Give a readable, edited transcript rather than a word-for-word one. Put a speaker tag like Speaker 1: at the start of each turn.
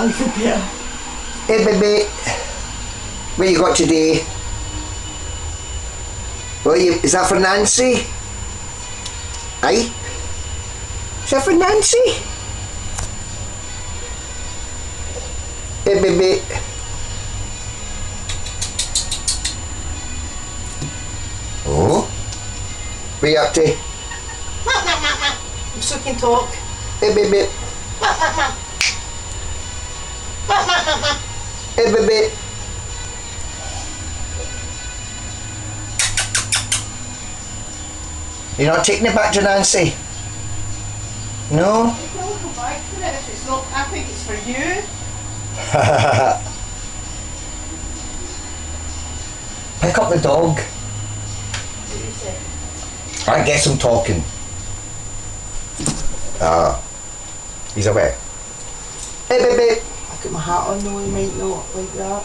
Speaker 1: calling for beer.
Speaker 2: Hey baby, what you got today? Is that for Nancy? Aye? Is that for Nancy? Hey baby. Oh? What are you up to?
Speaker 1: So can talk.
Speaker 2: Hey baby. Hey baby. You're not taking it back to Nancy? No?
Speaker 1: You can all go back for it if it's not. I think it's for you.
Speaker 2: Pick up the dog.
Speaker 1: What do you say?
Speaker 2: I guess I'm talking. He's away. Hey baby.
Speaker 1: I've got my hat on though, you might not like that.